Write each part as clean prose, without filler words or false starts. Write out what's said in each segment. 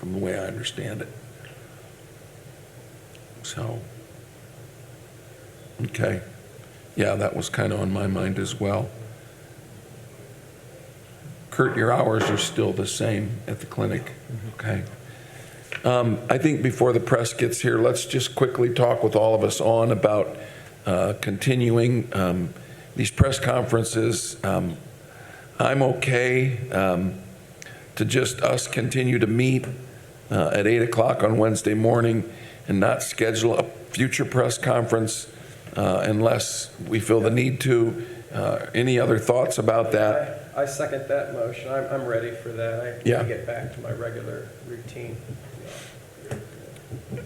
from the way I understand it. So, okay. Yeah, that was kind of on my mind as well. Kurt, your hours are still the same at the clinic? Okay. I think before the press gets here, let's just quickly talk with all of us on about continuing these press conferences. I'm okay to just us continue to meet at 8 o'clock on Wednesday morning and not schedule a future press conference unless we feel the need to. Any other thoughts about that? I second that motion. I'm ready for that. I Yeah. can get back to my regular routine.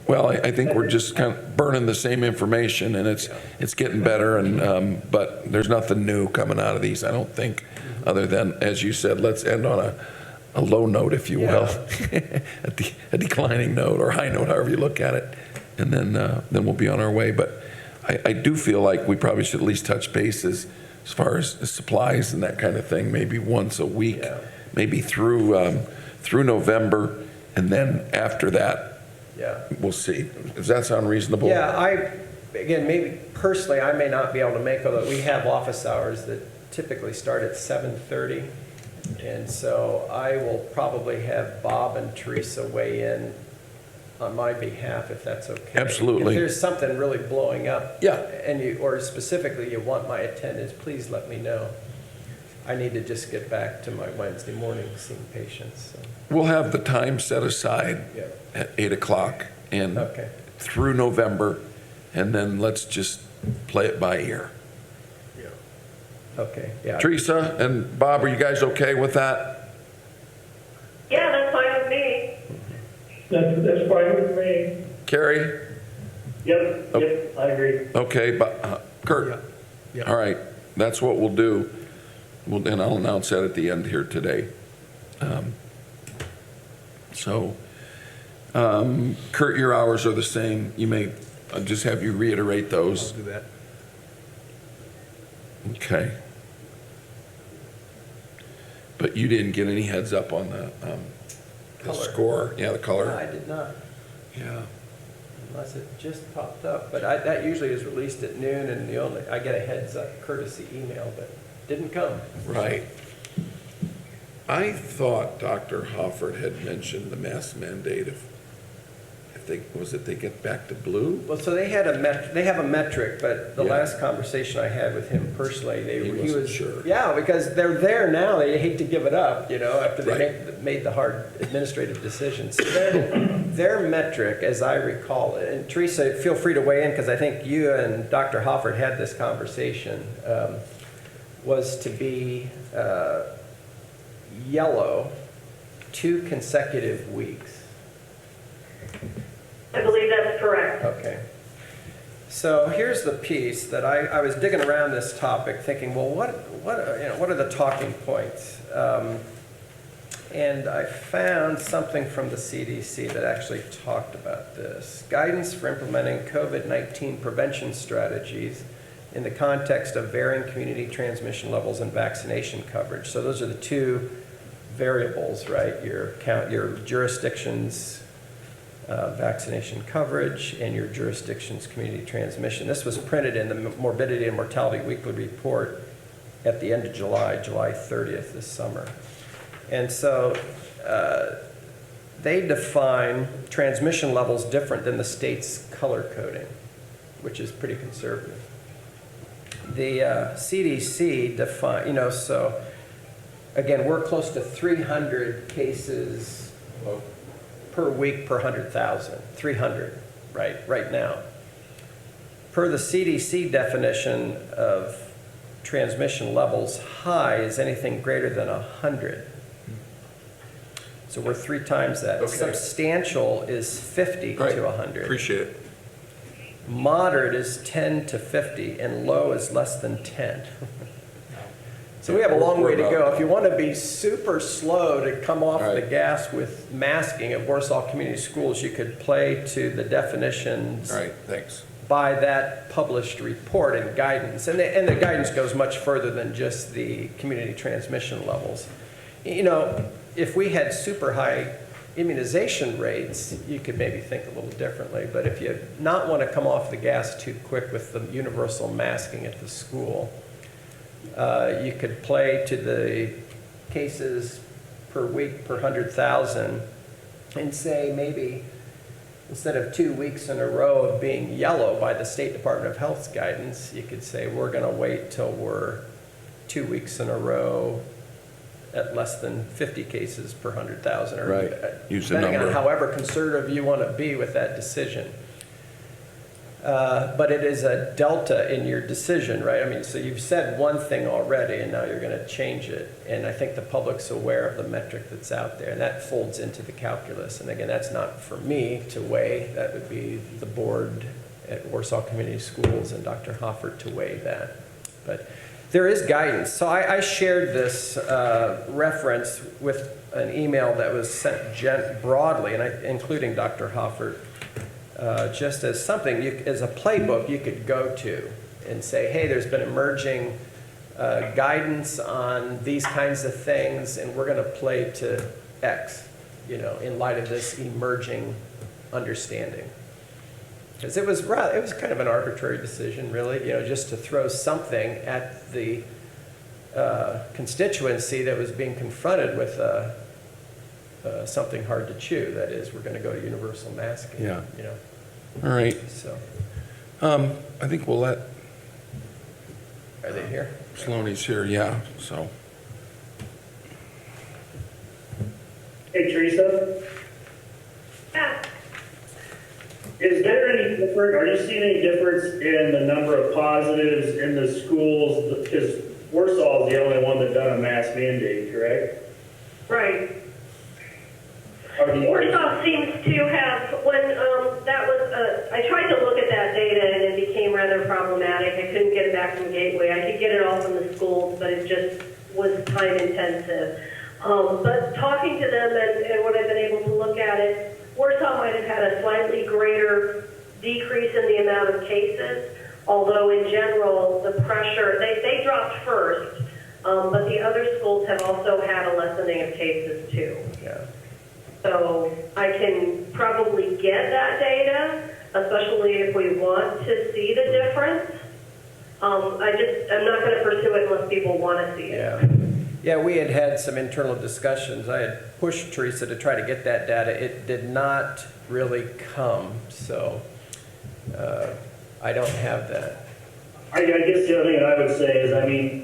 Well, I think we're just kind of burning the same information, and it's getting better, and but there's nothing new coming out of these, I don't think, other than, as you said, let's end on a low note, if you will, a declining note or high note, however you look at it, and then we'll be on our way. But I do feel like we probably should at least touch bases as far as supplies and that kind of thing, maybe once a week, maybe through November, and then after that, we'll see. Does that sound reasonable? Yeah, again, maybe personally, I may not be able to make, although we have office hours that typically start at 7:30. And so I will probably have Bob and Teresa weigh in on my behalf, if that's okay. Absolutely. If there's something really blowing up, Yeah. and or specifically you want my attendance, please let me know. I need to just get back to my Wednesday morning seeing patients. So. We'll have the time set aside at 8 o'clock and through November, and then let's just play it by ear. Okay, yeah. Teresa and Bob, are you guys okay with that? Yeah, that's fine with me. That's fine with me. Carrie? Yep, I agree. Okay, but Kurt? Yeah. All right, that's what we'll do. And I'll announce that at the end here today. Kurt, your hours are the same. You may just have you reiterate those. I'll do that. Okay. But you didn't get any heads up on the Color. score? Yeah, the color. No, I did not, Yeah. unless it just popped up. But that usually is released at noon, and I get a heads up courtesy email, but didn't come. Right. I thought Dr. Hofford had mentioned the mask mandate if they get back to blue? Well, so they have a metric, but the last conversation I had with him personally, He wasn't sure. Yeah, because they're there now. They hate to give it up, after they made the hard administrative decisions. Their metric, as I recall it, and Teresa, feel free to weigh in because I think you and Dr. Hofford had this conversation, was to be yellow 2 consecutive weeks. I believe that's correct. Okay. So here's the piece that I was digging around this topic thinking, well, what are the talking points? And I found something from the CDC that actually talked about this. Guidance for implementing COVID-19 prevention strategies in the context of varying community transmission levels and vaccination coverage. So those are the 2 variables, right? Your jurisdiction's vaccination coverage and your jurisdiction's community transmission. This was printed in the Morbidity and Mortality Weekly Report at the end of July 30th this summer. And so they define transmission levels different than the state's color coding, which is pretty conservative. The CDC define, so again, we're close to 300 cases per week per 100,000, 300, right now. Per the CDC definition of transmission levels, high is anything greater than 100. So we're 3 times that. Okay. Substantial is 50 Great. to 100. Appreciate it. Moderate is 10 to 50, and low is less than 10. So we have a long way to go. If you want to be super slow to come off the gas with masking at Warsaw Community Schools, you could play to the definitions All right, thanks. by that published report and guidance. And the guidance goes much further than just the community transmission levels. If we had super high immunization rates, you could maybe think a little differently. But if you not want to come off the gas too quick with the universal masking at the school, you could play to the cases per week per 100,000 and say maybe instead of 2 weeks in a row of being yellow by the State Department of Health's guidance, you could say we're going to wait till we're 2 weeks in a row at less than 50 cases per 100,000, or Right. Use a depending on number. however conservative you want to be with that decision. But it is a delta in your decision, right? I mean, so you've said one thing already, and now you're going to change it. And I think the public's aware of the metric that's out there, and that folds into the calculus. And again, that's not for me to weigh. That would be the board at Warsaw Community Schools and Dr. Hoffert to weigh that. But there is guidance. So I shared this reference with an email that was sent broadly, and including Dr. Hoffert, just as something, as a playbook you could go to and say, hey, there's been emerging guidance on these kinds of things, and we're going to play to X, in light of this emerging understanding. Because it was kind of an arbitrary decision, really, just to throw something at the constituency that was being confronted with something hard to chew. That is, we're going to go to universal masking. Yeah. All right. So, I think we'll let are they here? Sloaney's here, yeah, so. Hey, Teresa, Yeah. is there any difference, are you seeing any difference in the number of positives in the schools? Because Warsaw is the only one that done a mask mandate, correct? Right. Are the Warsaw seems to have, when that was, I tried to look at that data and it became rather problematic. I couldn't get it back from Gateway. I could get it all from the schools, but it just was time intensive. But talking to them and what I've been able to look at it, Warsaw might have had a slightly greater decrease in the amount of cases, although in general the pressure, they dropped first, but the other schools have also had a lessening of cases too. Yeah. So I can probably get that data, especially if we want to see the difference. I'm not going to pursue it unless people want to see it. Yeah. Yeah, we had had some internal discussions. I had pushed Teresa to try to get that data. It did not really come, so I don't have that. I guess the other thing I would say is,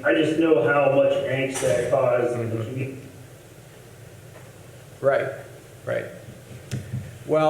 I just know how much angst that caused in the community. Right, right. Well,